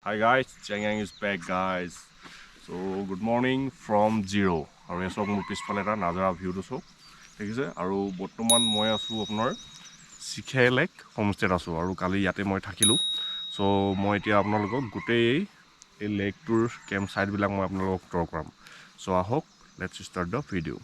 Hi guys, Chang Yang is back guys. So good morning from Ziro. আৰু এসব মোৰ পিছফালে এটা নাজাৰা ভিউটো চক দেখিছে আৰু বৰ্তমান মই আছো আপোনাৰ শিখে লেক হোমষ্টেত আছো আৰু কালি ইয়াতে মই থাকিলো সো মই এতিয়া আপোনালোকক গোটেই এই লেকটোৰ কেম্প সাইট বিলাক মই আপোনালোকক ট্ৰ কৰাম সো আহক লেটস ষ্টাৰ্ট দ্য ভিডিও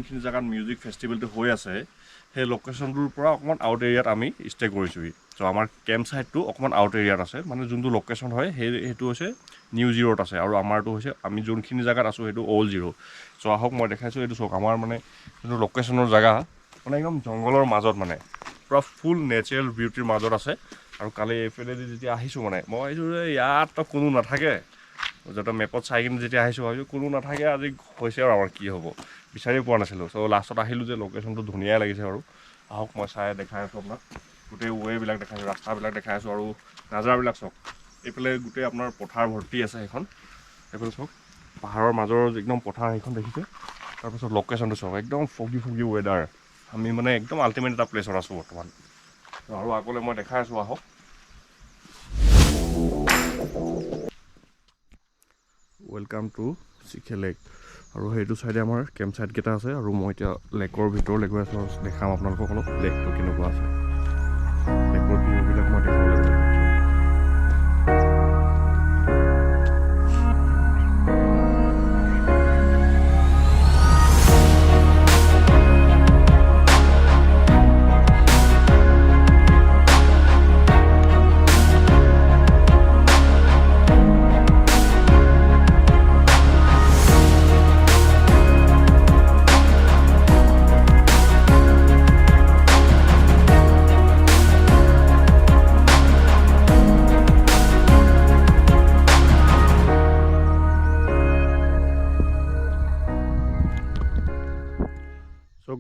যোনখিনি জায়গাত মিউজিক ফেষ্টিভেলটো হৈ আছে সেই লোকেশ্যনটোৰ পৰা অকমান আউট এৰিয়াত আমি ষ্টে কৰিছোঁ সো আমাৰ কেম্প সাইটটো অকমান আউট এৰিয়াত আছে মানে যোনটো লোকেশ্যন হয় সেইটো হৈছে নিউ জিৰোত আছে আৰু আমাৰটো হৈছে আমি যোনখিনি জায়গাত আছো সেইটো অল্ড জিৰো সো আহক মই দেখাইছোঁ এইটো চক আমাৰ মানে যোনটো লোকেশ্যনৰ জায়গা মানে একদম জংঘলৰ মাজত মানে পুৰা ফুল নেচাৰেল বিউটিৰ মাজত আছে আৰু কালি এইফালেদি যেতিয়া আহিছোঁ মানে মই ভাবিছোঁ যে ইয়াত কোনো নাথাকে যত মেপত চাই কিনে যেতিয়া আহিছোঁ ভাবিছোঁ কোনো নাথাকে আজি হৈছে আৰু আমাৰ কি হ'ব বিচাৰি পোৱা নাছিলোঁ সো লাষ্টত আহিলোঁ যে লোকেশ্যনটো ধুনীয়া লাগিছে আৰু আহক মই চাই দেখাই আছোঁ আপোনাক গোটেই ৱেবিলাক দেখাইছোঁ ৰাস্তাবিলাক দেখাই আছোঁ আৰু নাজাৰাবিলাক চাওক এইফালে গোটেই আপোনাৰ পথাৰ ভৰ্তি আছে সেইখন এইফালে চাওক পাহাৰৰ মাজৰ একদম পথাৰ সেইখন দেখিছে তাৰপিছত লোকেশ্যনটো চাওক একদম ফগি ৱেডাৰ আমি মানে একদম আল্টিমেট এটা প্লেছত আছোঁ বৰ্তমান আৰু আগলৈ মই দেখাই আছোঁ আহক ৱেলকাম টু শিখে লেক আৰু সেইটো চাইডে আমাৰ কেম্প সাইট কেইটা আছে আৰু মই এতিয়া লেকৰ ভিতৰলৈ গৈ আছোঁ দেখাম আপোনালোকক অলপ লেকটো কেনেকুৱা আছে লেকৰ ভিউবিলাক মই দেখাবলৈ গৈ আছোঁ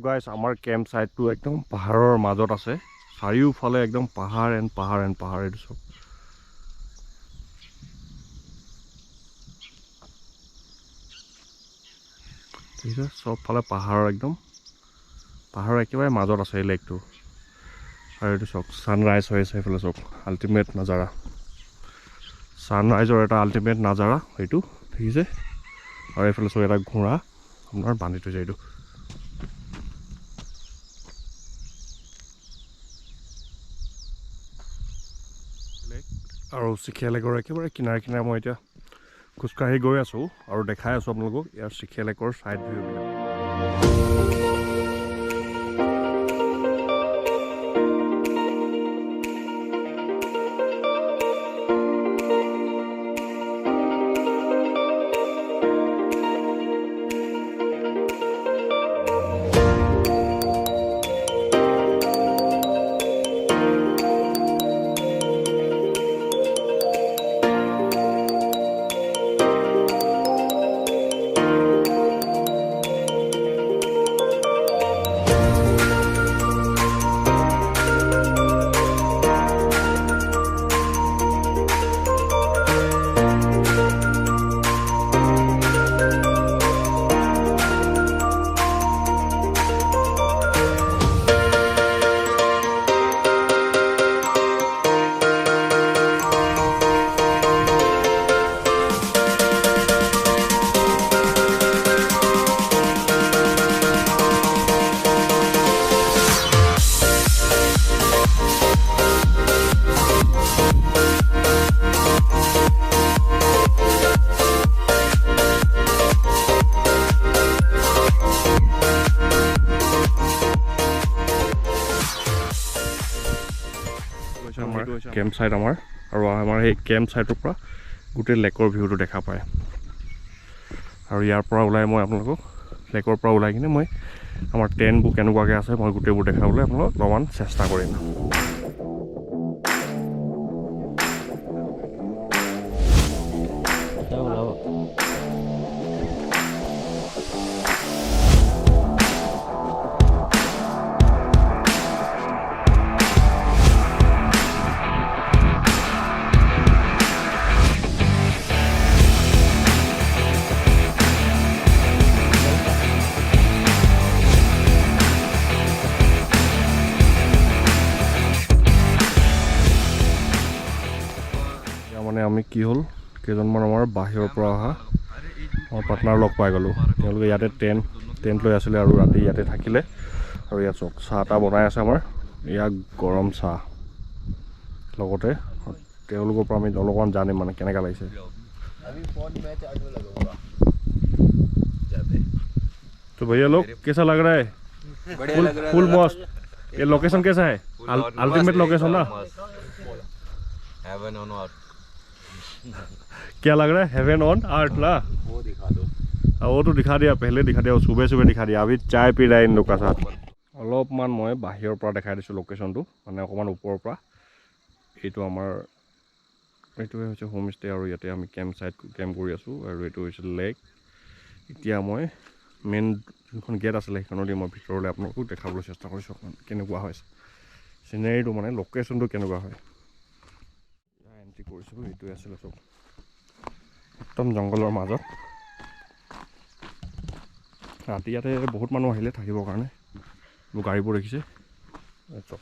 গাইজ আমাৰ কেম্প সাইটটো একদম পাহাৰৰ মাজত আছে চাৰিওফালে একদম পাহাৰ এণ্ড পাহাৰ এইটো চব ঠিক আছে চবফালে পাহাৰৰ একদম পাহাৰৰ একেবাৰে মাজত আছে এই লেকটো আৰু এইটো চাওক ছানৰাইজ হৈ আছে এইফালে চাওক আল্টিমেট নাজাৰা ছানৰাইজৰ এটা আল্টিমেট নাজাৰা সেইটো দেখিছে আৰু এইফালে চাওক এটা ঘোঁৰা আপোনাৰ বান্ধি থৈছে এইটো আৰু শিখে লেকৰ একেবাৰে কিনাৰে মই এতিয়া খোজকাঢ়ি গৈ আছোঁ আৰু দেখাই আছোঁ আপোনালোকক ইয়াৰ শিখে লেকৰ ছাইড ভিউবিলাক কেম্প সাইট আমাৰ আৰু আমাৰ এই কেম্প সাইটৰ পৰা গোটেই লেকৰ ভিউটো দেখা পায় আৰু ইয়াৰ পৰা ওলাই মই আপোনালোকক লেকৰ পৰা ওলাই কিনে মই আমাৰ টেণ্টবোৰ কেনেকুৱাকৈ আছে মই গোটেইবোৰ দেখাবলৈ আপোনালোকক অলপমান চেষ্টা কৰিম আমি কি হ'ল কেইজনমান আমাৰ বাহিৰৰ পৰা অহা আমাৰ পাৰ্টনাৰ লগ পাই গ'লোঁ তেওঁলোকে ইয়াতে টেণ্ট লৈ আছিলে আৰু ৰাতি ইয়াতে থাকিলে আৰু ইয়াত চাওক চাহ তাহ বনাই আছে আমাৰ ইয়াত গৰম চাহ লগতে তেওঁলোকৰ পৰা আমি অলপমান জানিম মানে কেনেকুৱা লাগিছে तो भैया लोग कैसा लग रहा है फुल मस्त ये लोकेशन कैसा है अल्टीमेट लोकेशन ना हेवन ऑन अर्थ क्या लग रहा है हेवन ऑन अर्थ ना वो दिखा दो वो तो दिखा दिया पहले दिखा दिया सुबह सुबह दिखा दिया अभी चाय पी रहा है इन लोग का साथ অলপমান মই বাহিৰৰ পৰা দেখাই দিছোঁ লোকেশ্যনটো মানে অকণমান ওপৰৰ পৰা এইটো আমাৰ এইটোৱে হৈছে হোম ষ্টে আৰু ইয়াতে আমি কেম্প কৰি আছোঁ আৰু এইটো হৈছে লেক এতিয়া মই মেইন যোনখন গেট আছিলে সেইখনদি মই ভিতৰলৈ আপোনালোকক দেখাবলৈ চেষ্টা কৰিছোঁ অকণমান কেনেকুৱা হৈছে চিনেৰীটো মানে লোকেশ্যনটো কেনেকুৱা হয় এণ্ট্ৰি কৰিছোঁ এইটোৱে আছিলে চব একদম জংঘলৰ মাজত ৰাতি ইয়াতে বহুত মানুহ আহিলে থাকিবৰ কাৰণে গাড়ীবোৰ দেখিছে চব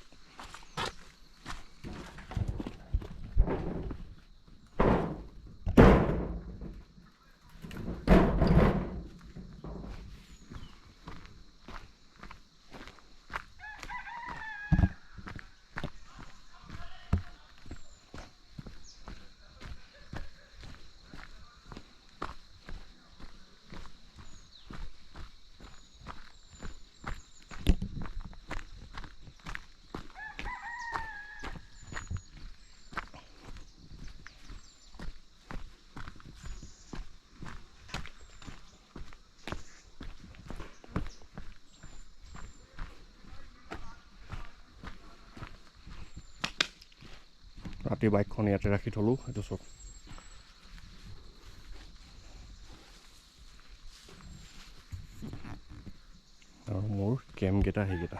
ৰাতি বাইকখন ইয়াতে ৰাখি থলোঁ সেইটো চব আৰু মোৰ কেম্পকেইটা সেইকেইটা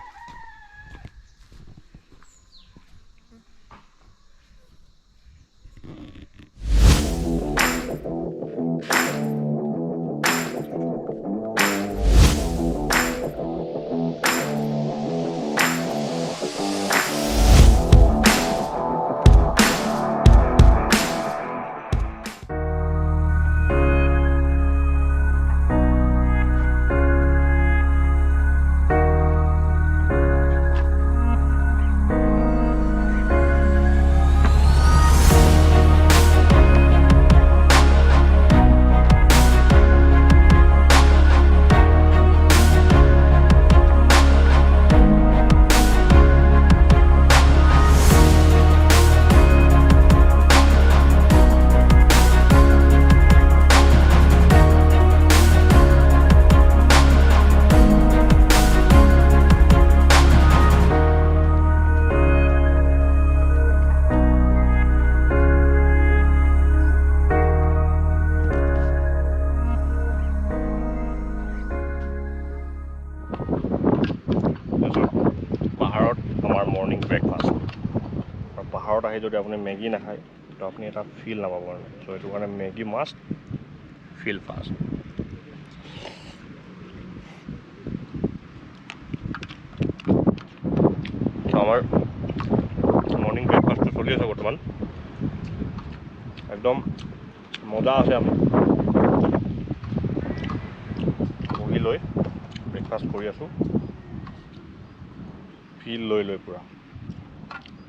পাহাৰত আহি যদি আপুনি মেগী নাখায় তো আপুনি এটা ফিল নাপাব মানে চ' এইটো কাৰণে মেগী মাষ্ট ফিল ফাষ্ট আমাৰ মৰ্ণিং ব্ৰেকফাষ্টটো চলি আছে বৰ্তমান একদম মজা আছে আমি বহি লৈ ব্ৰেকফাষ্ট কৰি আছোঁ ফিল লৈ পূৰা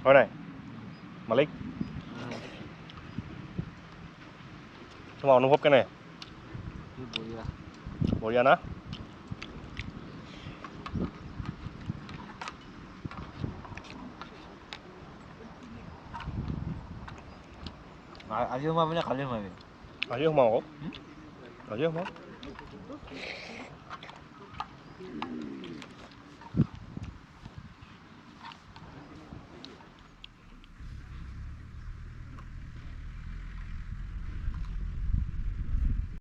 হয় নাই মালিক তোমাৰ অনুভৱ কেনে বঢ়িয়া না আজি সোমাবি নে কালি সোমাবি আজি সোমাওঁ আকৌ আজি সোমাওঁ